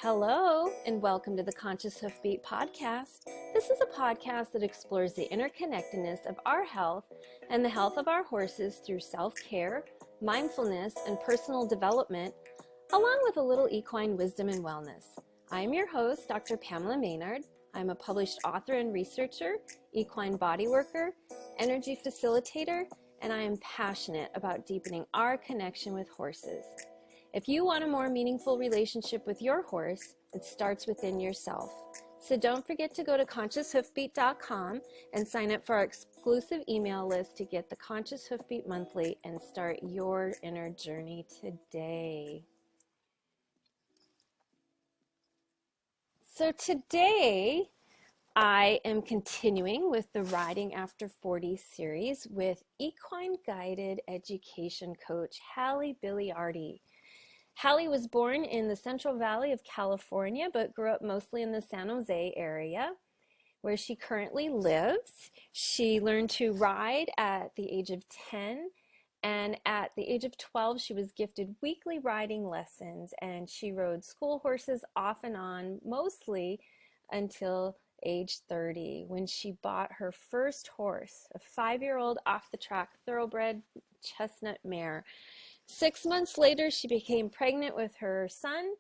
Hello, and welcome to the Conscious Hoofbeat podcast. This is a podcast that explores the interconnectedness of our health and the health of our horses through self-care, mindfulness, and personal development, along with a little equine wisdom and wellness. I am your host, Dr. Pamela Maynard. I'm a published author and researcher, equine bodyworker, energy facilitator, and I am passionate about deepening our connection with horses. If you want a more meaningful relationship with your horse, it starts within yourself. So don't forget to go to conscioushoofbeat.com and sign up for our exclusive email list to get the Conscious Hoofbeat Monthly and start your inner journey today. So today, I am continuing with the Riding After 40 series with Equine-Guided education coach Hallie Bigliardi. Hallie was born in the Central Valley of California, but grew up mostly in the San Jose area, where she currently lives. She learned to ride at the age of 10, and at the age of 12, she was gifted weekly riding lessons, and she rode school horses off and on, mostly until age 30, when she bought her first horse, a 5-year-old off-the-track thoroughbred chestnut mare. 6 months later, she became pregnant with her son,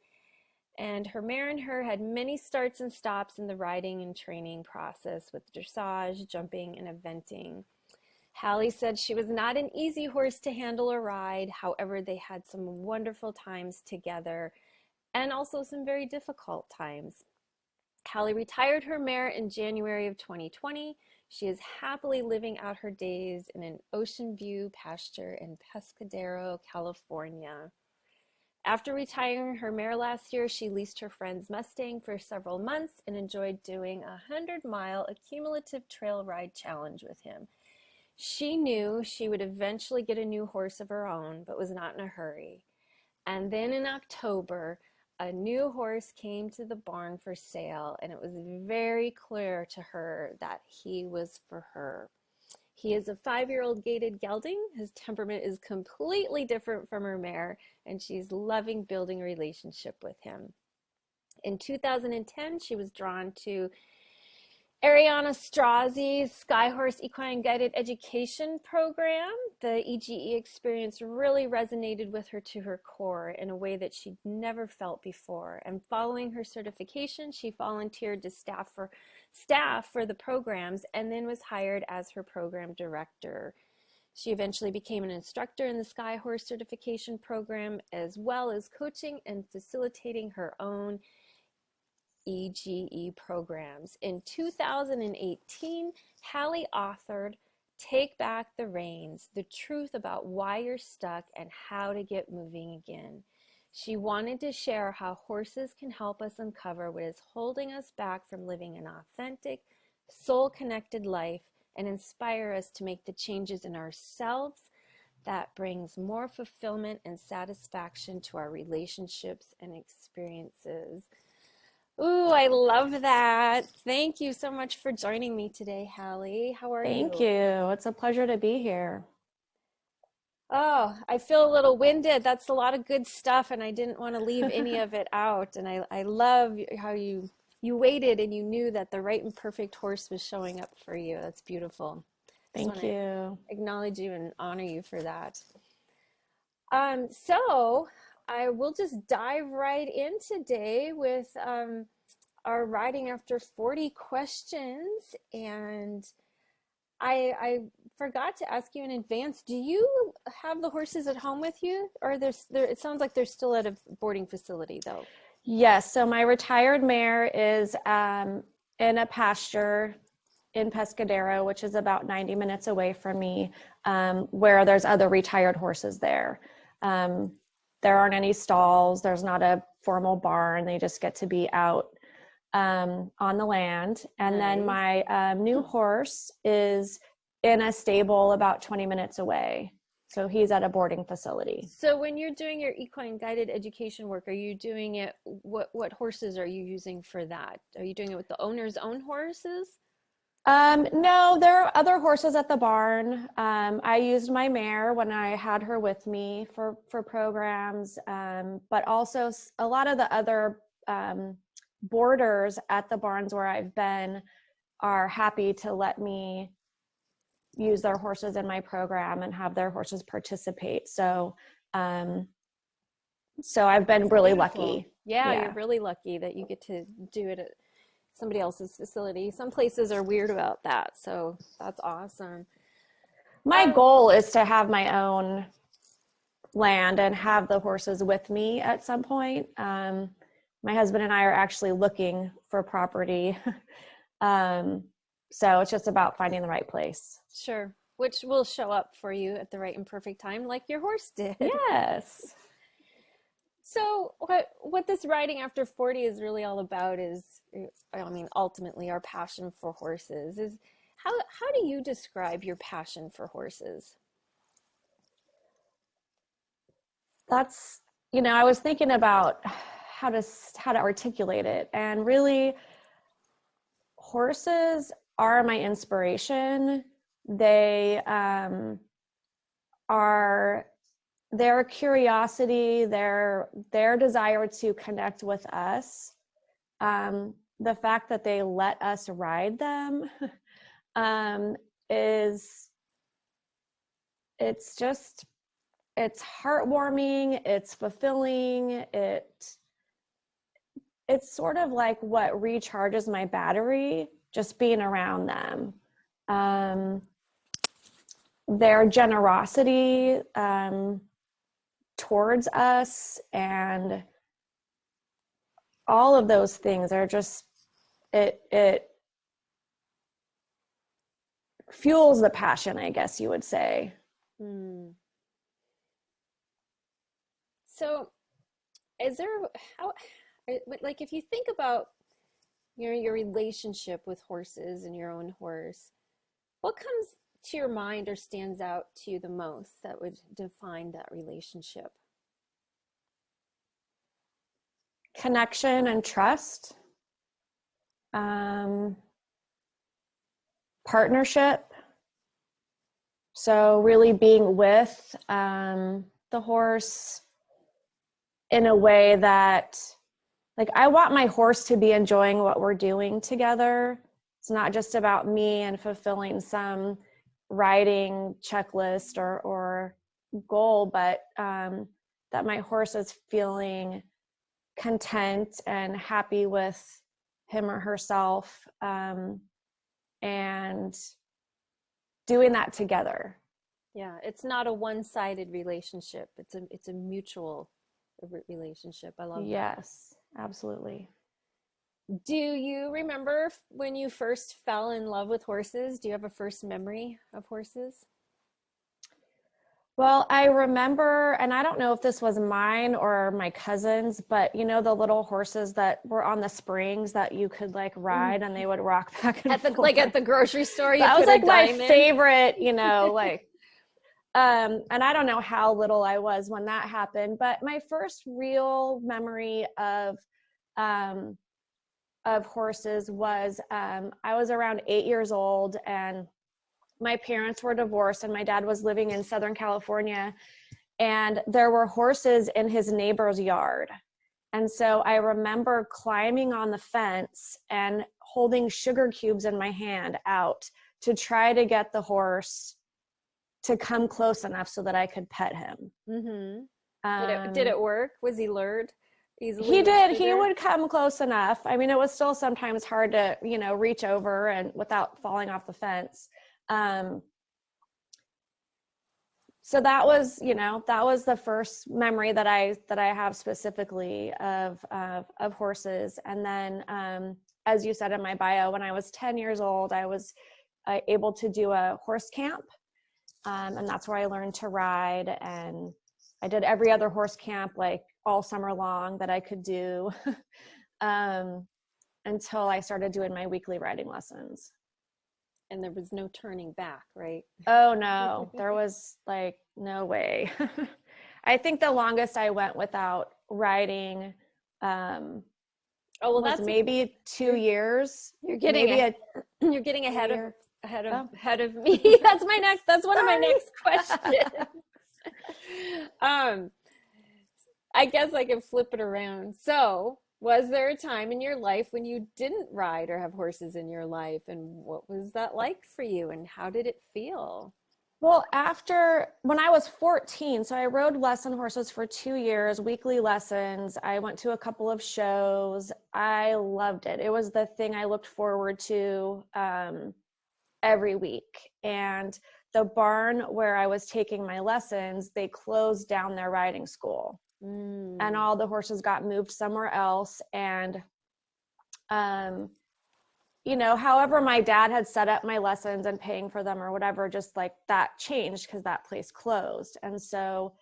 and her mare and her had many starts and stops in the riding and training process with dressage, jumping, and eventing. Hallie said she was not an easy horse to handle or ride. However, they had some wonderful times together and also some very difficult times. Hallie retired her mare in January of 2020. She is happily living out her days in an ocean view pasture in Pescadero, California. After retiring her mare last year, she leased her friend's Mustang for several months and enjoyed doing a 100-mile accumulative trail ride challenge with him. She knew she would eventually get a new horse of her own, but was not in a hurry. And then in October, a new horse came to the barn for sale, and it was very clear to her that he was for her. He is a 5-year-old gaited gelding. His temperament is completely different from her mare, and she's loving building a relationship with him. In 2010, she was drawn to Ariana Strozzi's Skyhorse Equine-Guided education program. The EGE experience really resonated with her to her core in a way that she'd never felt before. And following her certification, she volunteered to staff for the programs and then was hired as her program director. She eventually became an instructor in the Skyhorse certification program, as well as coaching and facilitating her own EGE programs. In 2018, Hallie authored Take Back the Reins, the truth about why you're stuck and how to get moving again. She wanted to share how horses can help us uncover what is holding us back from living an authentic, soul-connected life and inspire us to make the changes in ourselves that brings more fulfillment and satisfaction to our relationships and experiences. Ooh, I love that. Thank you so much for joining me today, Hallie. How are you? Thank you. It's a pleasure to be here. Oh, I feel a little winded. That's a lot of good stuff, and I didn't want to leave any of it out. And I love how you waited and you knew that the right and perfect horse was showing up for you. That's beautiful. Thank you. Acknowledge you and honor you for that. So I will just dive right in today with our Riding After 40 questions. And I forgot to ask you in advance, do you have the horses at home with you? Or it sounds like they're still at a boarding facility though. Yes, so my retired mare is in a pasture in Pescadero, which is about 90 minutes away from me, where there's other retired horses there. There aren't any stalls. There's not a formal barn. They just get to be out on the land. And Nice. then my new horse is in a stable about 20 minutes away. So he's at a boarding facility. So when you're doing your equine-guided education work, are you doing it, what horses are you using for that? Are you doing it with the owner's own horses? No, there are other horses at the barn. I used my mare when I had her with me for programs, but also a lot of the other boarders at the barns where I've been are happy to let me use their horses in my program and have their horses participate. So I've been really lucky. Yeah, you're really lucky that you get to do it at somebody else's facility. Some places are weird about that, so that's awesome. My goal is to have my own land and have the horses with me at some point. My husband and I are actually looking for property. So it's just about finding the right place. Sure. Which will show up for you at the right and perfect time, like your horse did. Yes. So what this riding after 40 is really all about is, I mean, ultimately our passion for horses is how do you describe your passion for horses? That's, I was thinking about how to articulate it, and really horses are my inspiration. They are their curiosity, their desire to connect with us, the fact that they let us ride them it's heartwarming, it's fulfilling, it's sort of like what recharges my battery, just being around them. Their generosity towards us and all of those things are just, it fuels the passion, I guess you would say. So is there, like, if you think about your relationship with horses and your own horse, what comes to your mind or stands out to you the most that would define that relationship? Connection and trust, partnership. So really being with the horse in a way that, like, I want my horse to be enjoying what we're doing together. It's not just about me and fulfilling some riding checklist or goal, but that my horse is feeling content and happy with him or herself, and doing that together. Yeah, it's not a one-sided relationship. It's a mutual relationship. I love that. Yes, absolutely. Do you remember when you first fell in love with horses? Do you have a first memory of horses? Well, I remember, and I don't know if this was mine or my cousin's, but the little horses that were on the springs that you could like ride and they would rock back and forth. Like at the grocery store, that was like my favorite, like, and I don't know how little I was when that happened, but my first real memory of horses was, I was around 8 years old, and my parents were divorced and my dad was living in Southern California, and there were horses in his neighbor's yard. And so I remember climbing on the fence and holding sugar cubes in my hand out to try to get the horse to come close enough so that I could pet him. Mm-hmm. Did it work? Was he lured easily? He did. He would come close enough. I mean, it was still sometimes hard to, reach over and without falling off the fence. So that was the first memory that I have specifically of horses. And then, as you said in my bio, when I was 10 years old, I was able to do a horse camp. And that's where I learned to ride. And I did every other horse camp, like all summer long that I could do, until I started doing my weekly riding lessons. And there was no turning back, right? Oh no, there was like no way. I think the longest I went without riding was maybe 2 years. You're getting ahead of me. That's one of my next questions. I guess I can flip it around. So Was there a time in your life when you didn't ride or have horses in your life? And what was that like for you? And how did it feel? Well, after when I was 14, so I rode lesson horses for 2 years, weekly lessons. I went to a couple of shows. I loved it. It was the thing I looked forward to every week. And the barn where I was taking my lessons, they closed down their riding school, and all the horses got moved somewhere else. And you know, however my dad had set up my lessons and paying for them or whatever, just like that changed because that place closed. And so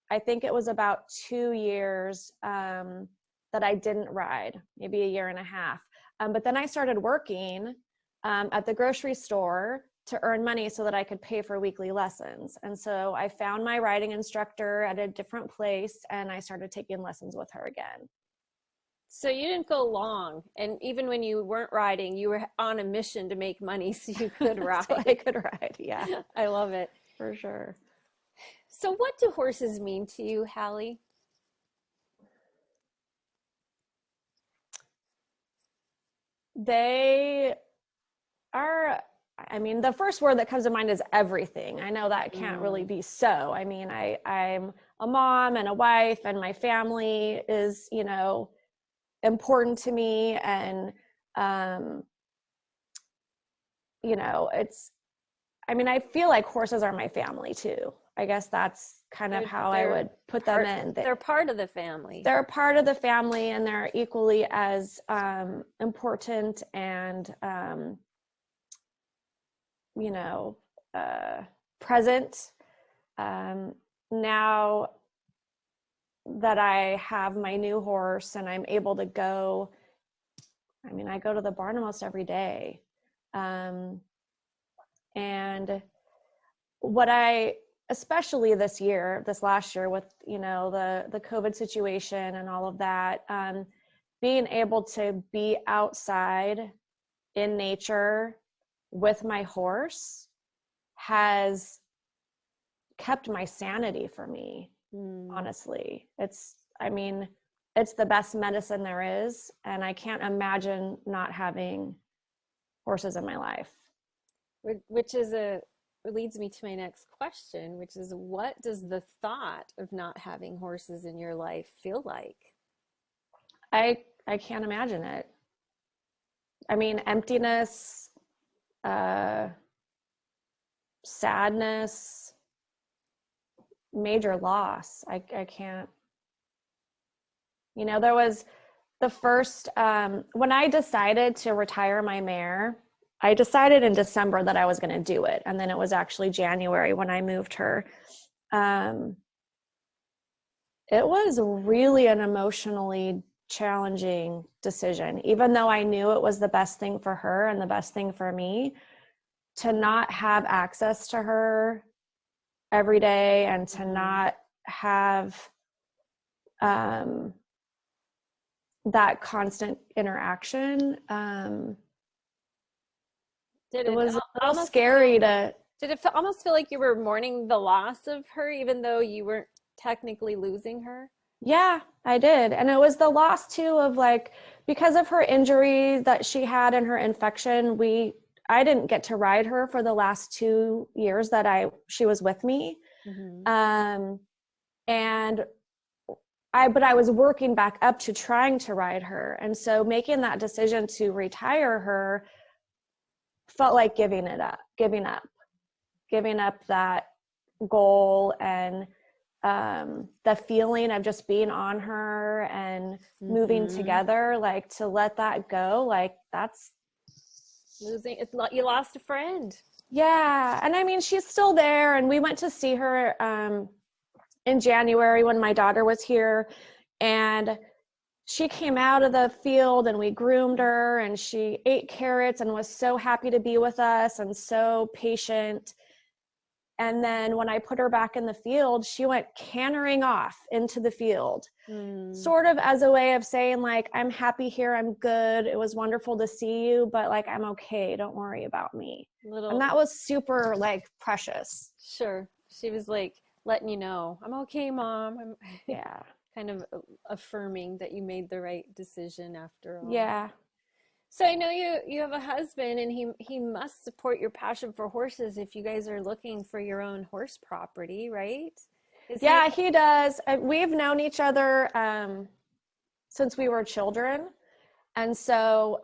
I think it was about 2 years that I didn't ride, maybe a year and a half. But then I started working at the grocery store to earn money so that I could pay for weekly lessons. And so I found my riding instructor at a different place, and I started taking lessons with her again. So you didn't go long. And even when you weren't riding, you were on a mission to make money so you could ride. So I could ride, yeah. I love it. For sure. So what do horses mean to you, Hallie? They are, I mean, the first word that comes to mind is everything. I know that can't really be so. I mean, I'm a mom and a wife, and my family is, you know, important to me. And, you know, I mean, I feel like horses are my family too. I guess that's kind of how I would put them in. They're part of the family. They're part of the family, and they're equally as important and, you know, present. Now that I have my new horse and I'm able to go, I mean, I go to the barn almost every day. And what especially this last year with, you know, the COVID situation and all of that, being able to be outside in nature with my horse has kept my sanity for me. Honestly, it's the best medicine there is, and I can't imagine not having horses in my life. Which leads me to my next question, which is, what does the thought of not having horses in your life feel like? I can't imagine it. I mean, emptiness, sadness, major loss. I can't, you know, there was the first, when I decided to retire my mare, I decided in December that I was going to do it. And then it was actually January when I moved her. It was really an emotionally challenging decision, even though I knew it was the best thing for her and the best thing for me, to not have access to her every day and to not have that constant interaction. It was a little scary to... Did it almost feel like you were mourning the loss of her, even though you weren't technically losing her? Yeah, I did. And it was the loss too of, like, because of her injury that she had and her infection, I didn't get to ride her for the last 2 years that she was with me. And but I was working back up to trying to ride her. And so making that decision to retire her felt like giving up that goal and the feeling of just being on her and moving together, like, to let that go, like, that's losing. You lost a friend. Yeah. And I mean, she's still there, and we went to see her in January when my daughter was here, and she came out of the field and we groomed her, and she ate carrots and was so happy to be with us and so patient. And then when I put her back in the field, she went cantering off into the field, sort of as a way of saying, like, I'm happy here. I'm good. It was wonderful to see you, but, like, I'm okay. Don't worry about me. And that was super, like, precious. Sure. She was like letting you know, I'm okay, Mom. Yeah. kind of affirming that you made the right decision after all. Yeah. So I know you have a husband, and he must support your passion for horses if you guys are looking for your own horse property, right? Is he? Yeah, he does. We've known each other since we were children. And so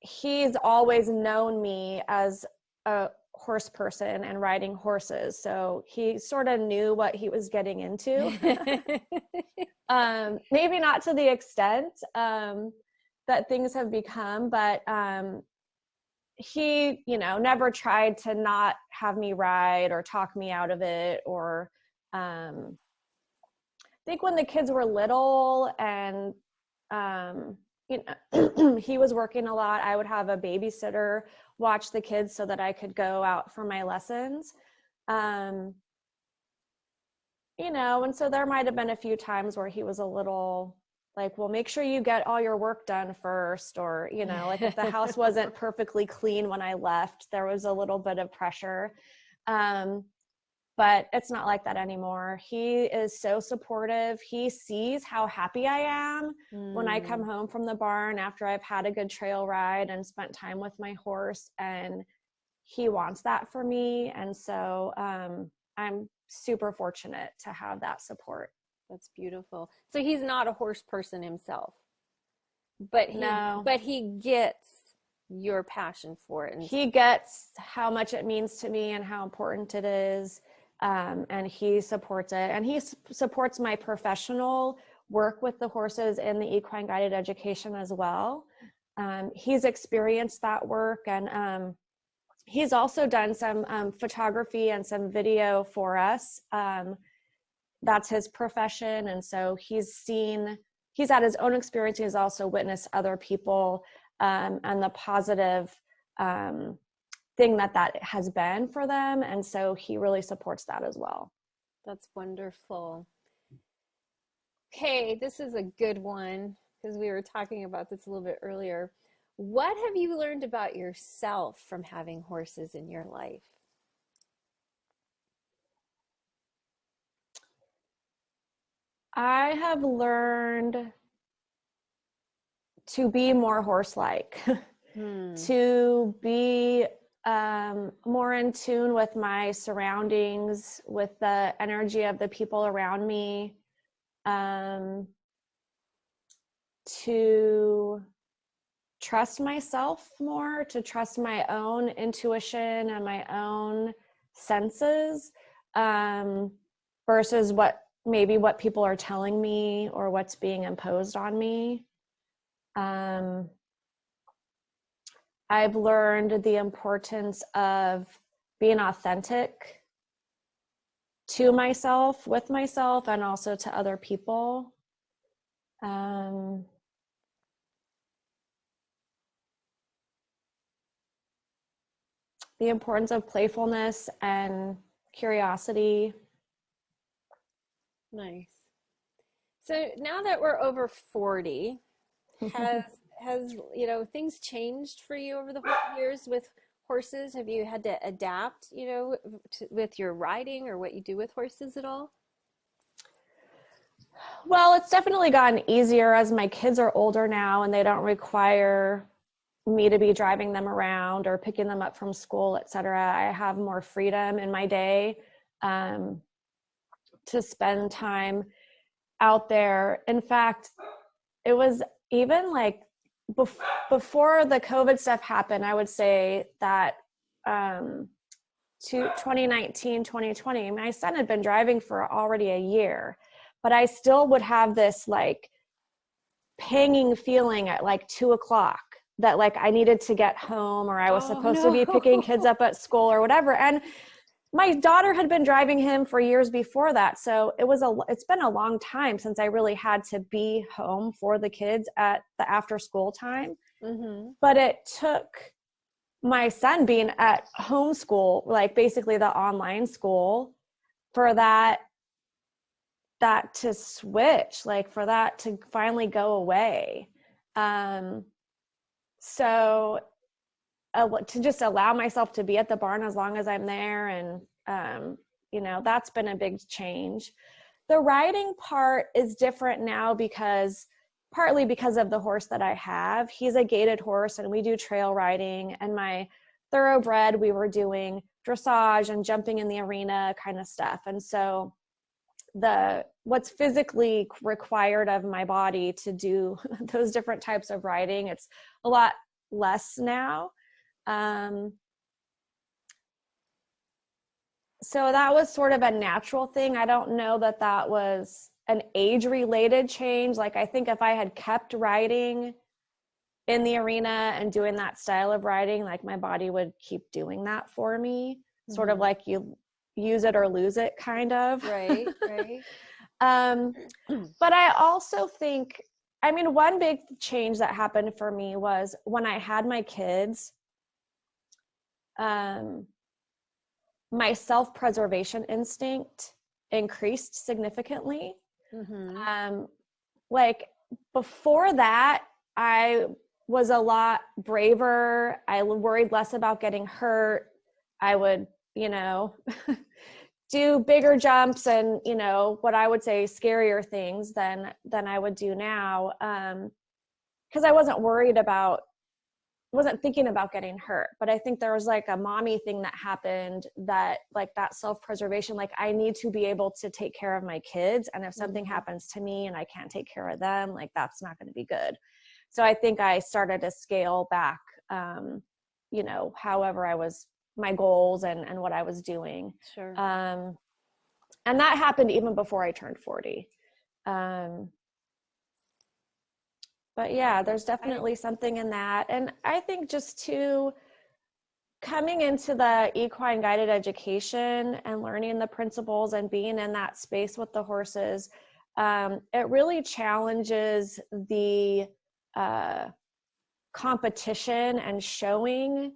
he's always known me as a horse person and riding horses. So he sort of knew what he was getting into. Maybe not to the extent that things have become, but he, never tried to not have me ride or talk me out of it. Or I think when the kids were little and he was working a lot, I would have a babysitter watch the kids so that I could go out for my lessons. And so there might have been a few times where he was a little like, well, make sure you get all your work done first. Or, like if the house wasn't perfectly clean when I left, there was a little bit of pressure. But it's not like that anymore. He is so supportive. He sees how happy I am when I come home from the barn after I've had a good trail ride and spent time with my horse. And he wants that for me. And so I'm super fortunate to have that support. That's beautiful. So he's not a horse person himself, but he gets your passion for it. And he gets how much it means to me and how important it is. And he supports it. And he supports my professional work with the horses in the equine-guided education as well. He's experienced that work, and he's also done some photography and some video for us. That's his profession. And so he's had his own experience. He's also witnessed other people and the positive thing that has been for them. And so he really supports that as well. That's wonderful. Okay, this is a good one because we were talking about this a little bit earlier. What have you learned about yourself from having horses in your life? I have learned to be more horse-like, to be more in tune with my surroundings, with the energy of the people around me, to trust myself more, to trust my own intuition and my own senses, versus what people are telling me or what's being imposed on me. I've learned the importance of being authentic to myself, with myself, and also to other people. The importance of playfulness and curiosity. Nice. So now that we're over 40, has things changed for you over the years with horses? Have you had to adapt, with your riding or what you do with horses at all? Well, it's definitely gotten easier as my kids are older now and they don't require me to be driving them around or picking them up from school, etc. I have more freedom in my day to spend time out there. In fact, it was even like before the COVID stuff happened, I would say that 2019, 2020, my son had been driving for already a year, but I still would have this like panging feeling at like 2:00 that like I needed to get home, or I was supposed to be picking kids up at school or whatever. And my daughter had been driving him for years before that. So it's been a long time since I really had to be home for the kids at the after school time. Mm-hmm. But it took my son being at home school, like basically the online school, for that to switch, like for that to finally go away. So to just allow myself to be at the barn as long as I'm there. And, that's been a big change. The riding part is different now partly because of the horse that I have. He's a gaited horse and we do trail riding, and my thoroughbred, we were doing dressage and jumping in the arena kind of stuff. And so what's physically required of my body to do those different types of riding, it's a lot less now. So that was sort of a natural thing. I don't know that that was an age-related change. Like, I think if I had kept riding in the arena and doing that style of riding, like, my body would keep doing that for me. Sort of like you use it or lose it kind of. Right. But I also think, I mean, one big change that happened for me was when I had my kids, my self-preservation instinct increased significantly. Like, before that, I was a lot braver. I worried less about getting hurt. I would, do bigger jumps and, what I would say scarier things than I would do now. Because I wasn't thinking about getting hurt. But I think there was like a mommy thing that happened, that like that self-preservation, like, I need to be able to take care of my kids. And if something happens to me and I can't take care of them, like, that's not going to be good. So I think I started to scale back, however my goals and what I was doing. Sure. And that happened even before I turned 40. But yeah, there's definitely something in that. And I think just coming into the equine guided education and learning the principles and being in that space with the horses, it really challenges the competition and showing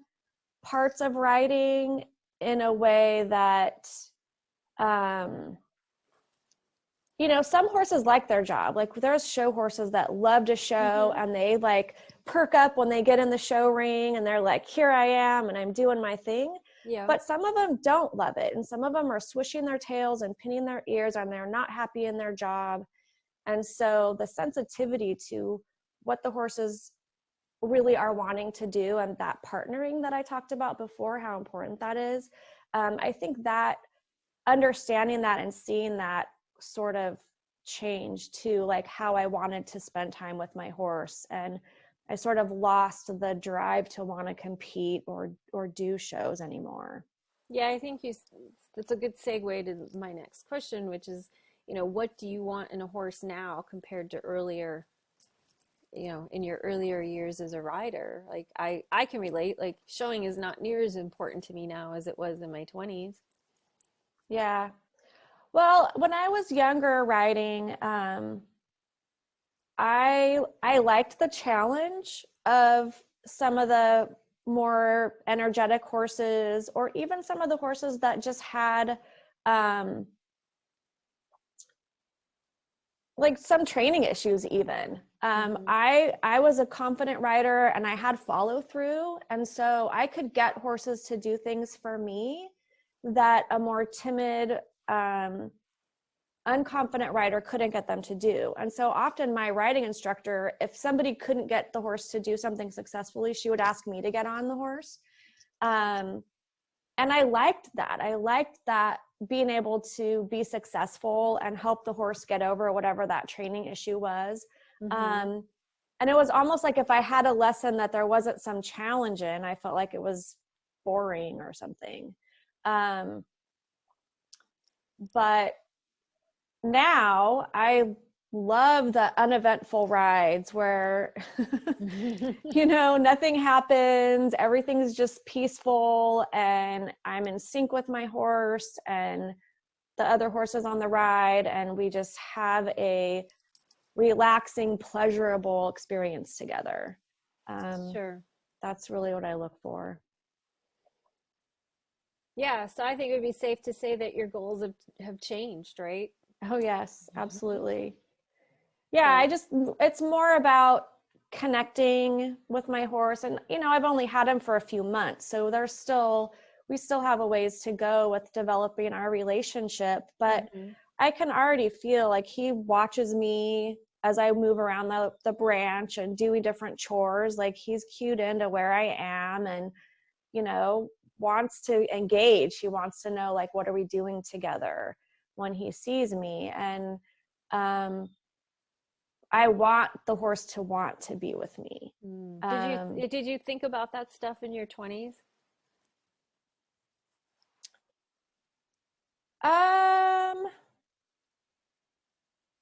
parts of riding in a way that, some horses like their job. Like, there's show horses that love to show, and they like perk up when they get in the show ring and they're like, here I am and I'm doing my thing. Yeah. But some of them don't love it. And some of them are swishing their tails and pinning their ears, and they're not happy in their job. And so the sensitivity to what the horses really are wanting to do, and that partnering that I talked about before, how important that is. I think that understanding that and seeing that sort of change to like how I wanted to spend time with my horse. And I sort of lost the drive to want to compete or do shows anymore. Yeah, I think that's a good segue to my next question, which is, what do you want in a horse now compared to earlier, in your earlier years as a rider? Like, I can relate, like, showing is not near as important to me now as it was in my 20s. Yeah. Well, when I was younger riding, I liked the challenge of some of the more energetic horses, or even some of the horses that just had like some training issues even. I was a confident rider and I had follow through. And so I could get horses to do things for me that a more timid, unconfident rider couldn't get them to do. And so often my riding instructor, if somebody couldn't get the horse to do something successfully, she would ask me to get on the horse. And I liked that. I liked that, being able to be successful and help the horse get over whatever that training issue was. And it was almost like if I had a lesson that there wasn't some challenge in, I felt like it was boring or something. But now I love the uneventful rides where, nothing happens, everything's just peaceful, and I'm in sync with my horse and the other horses on the ride, and we just have a relaxing, pleasurable experience together. Sure. That's really what I look for. Yeah, so I think it would be safe to say that your goals have changed, right? Oh, yes, absolutely. Yeah, it's more about connecting with my horse. And, I've only had him for a few months, so we still have a ways to go with developing our relationship. But I can already feel like he watches me as I move around the branch and doing different chores. Like he's cued into where I am and, you know, wants to engage. He wants to know, like, what are we doing together when he sees me? And I want the horse to want to be with me. Did you think about that stuff in your 20s?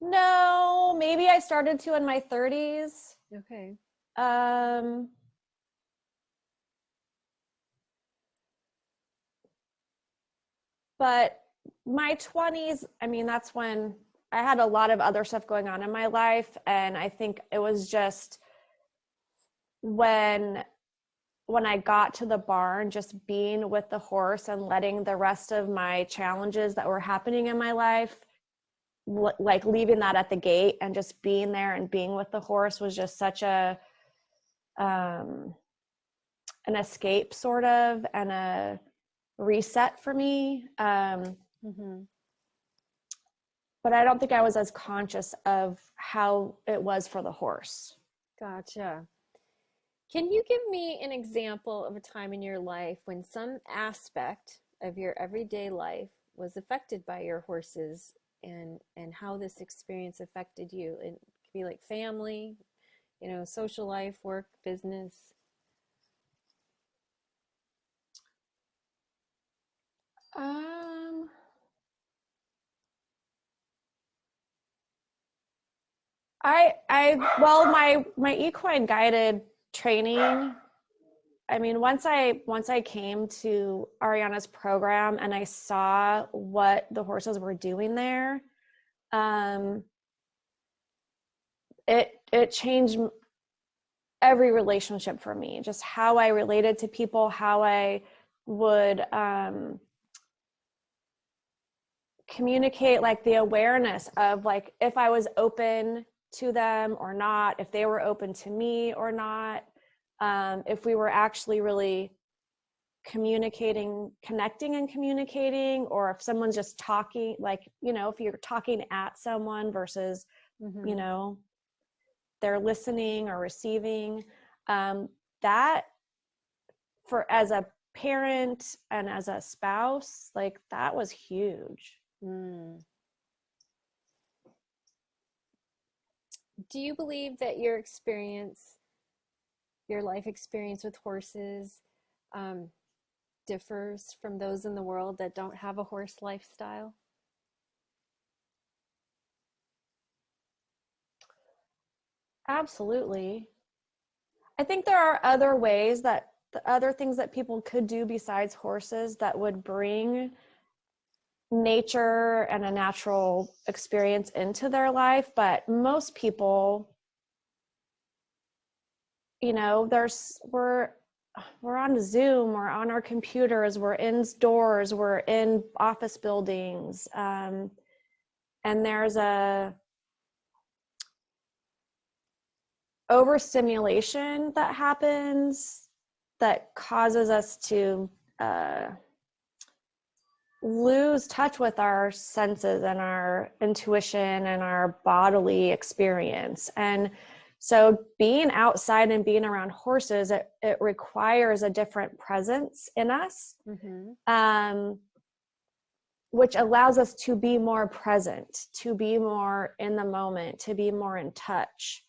No, maybe I started to in my 30s. Okay. But my 20s, I mean, that's when I had a lot of other stuff going on in my life. And I think it was just when I got to the barn, just being with the horse and letting the rest of my challenges that were happening in my life, like leaving that at the gate and just being there and being with the horse was just such a an escape sort of, and a reset for me. But I don't think I was as conscious of how it was for the horse. Gotcha. Can you give me an example of a time in your life when some aspect of your everyday life was affected by your horses, and how this experience affected you? It could be like family, you know, social life, work, business. Well, my equine-guided training, I mean, once I came to Ariana's program and I saw what the horses were doing there, it changed every relationship for me. Just how I related to people, how I would communicate, like the awareness of like if I was open to them or not, if they were open to me or not, if we were actually really communicating, connecting and communicating, or if someone's just talking, like, you know, if you're talking at someone versus, you know, they're listening or receiving. That, for as a parent and as a spouse, like that was huge. Do you believe that your life experience with horses, differs from those in the world that don't have a horse lifestyle? Absolutely. I think there are other ways that the other things that people could do besides horses that would bring nature and a natural experience into their life. But most people, you know, we're on Zoom, we're on our computers, we're indoors, we're in office buildings, and there's a overstimulation that happens that causes us to lose touch with our senses and our intuition and our bodily experience. And so being outside and being around horses, it requires a different presence in us, which allows us to be more present, to be more in the moment, to be more in touch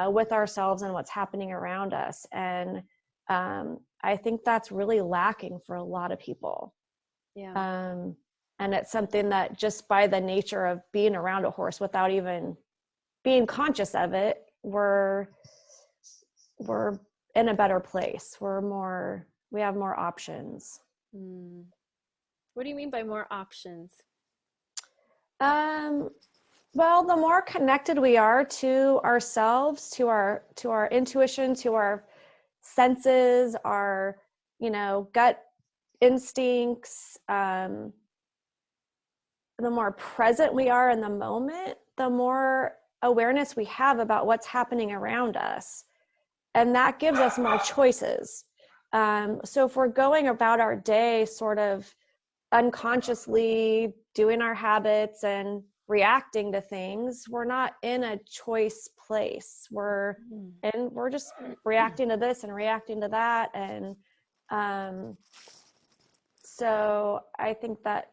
with ourselves and what's happening around us. And I think that's really lacking for a lot of people. Yeah. And it's something that just by the nature of being around a horse without even being conscious of it, we're in a better place. We have more options. What do you mean by more options? Well, the more connected we are to ourselves, to our intuition, to our senses, our, you know, gut instincts, the more present we are in the moment, the more awareness we have about what's happening around us. And that gives us more choices. So if we're going about our day sort of unconsciously doing our habits and reacting to things. We're not in a choice place. We're just reacting to this and reacting to that. And so I think that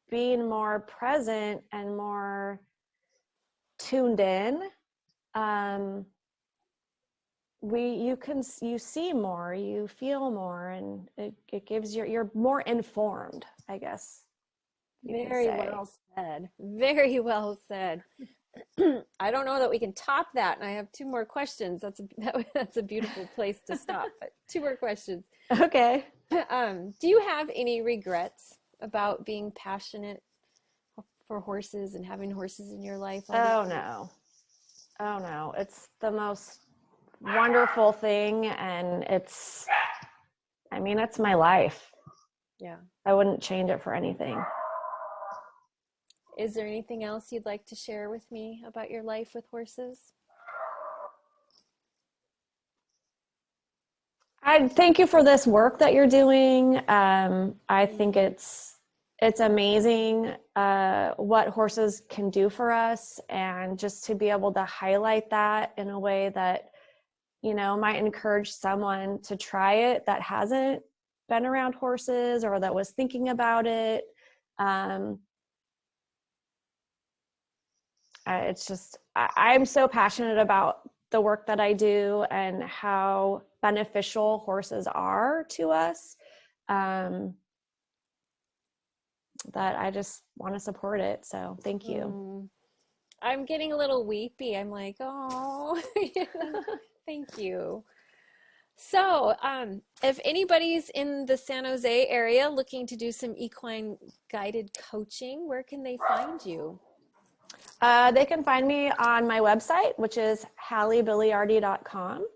being more present and more tuned in, you see more, you feel more, and it gives you're more informed, I guess. Very well said. Very well said. I don't know that we can top that, and I have two more questions. That's a beautiful place to stop. But two more questions. Okay. Do you have any regrets about being passionate for horses and having horses in your life? Oh no. Oh no. It's the most wonderful thing, and it's my life. Yeah. I wouldn't change it for anything. Is there anything else you'd like to share with me about your life with horses? I thank you for this work that you're doing. I think it's amazing what horses can do for us, and just to be able to highlight that in a way that, might encourage someone to try it that hasn't been around horses or that was thinking about it. It's just, I'm so passionate about the work that I do and how beneficial horses are to us, that I just want to support it. So thank you. I'm getting a little weepy. I'm like, oh, thank you. So, if anybody's in the San Jose area looking to do some equine guided coaching, where can they find you? They can find me on my website, which is HallieBigliardi.com.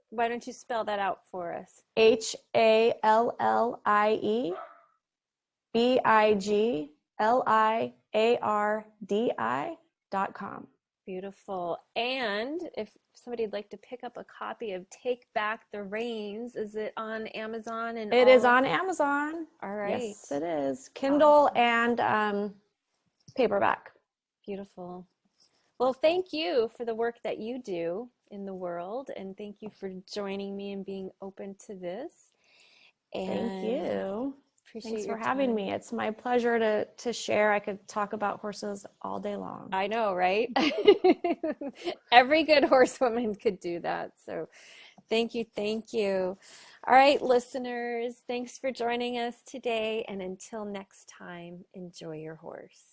Why don't you spell that out for us? HallieBigliardi.com. Beautiful. And if somebody'd like to pick up a copy of Take Back the Reins, is it on Amazon? And it is on Amazon. All right. Yes, it is. Kindle and paperback. Beautiful. Well, thank you for the work that you do in the world, and thank you for joining me and being open to this. And thank you. Thanks for having me. It's my pleasure to share. I could talk about horses all day long. I know, right? Every good horsewoman could do that. So thank you. Thank you. All right, listeners, thanks for joining us today. And until next time, enjoy your horse.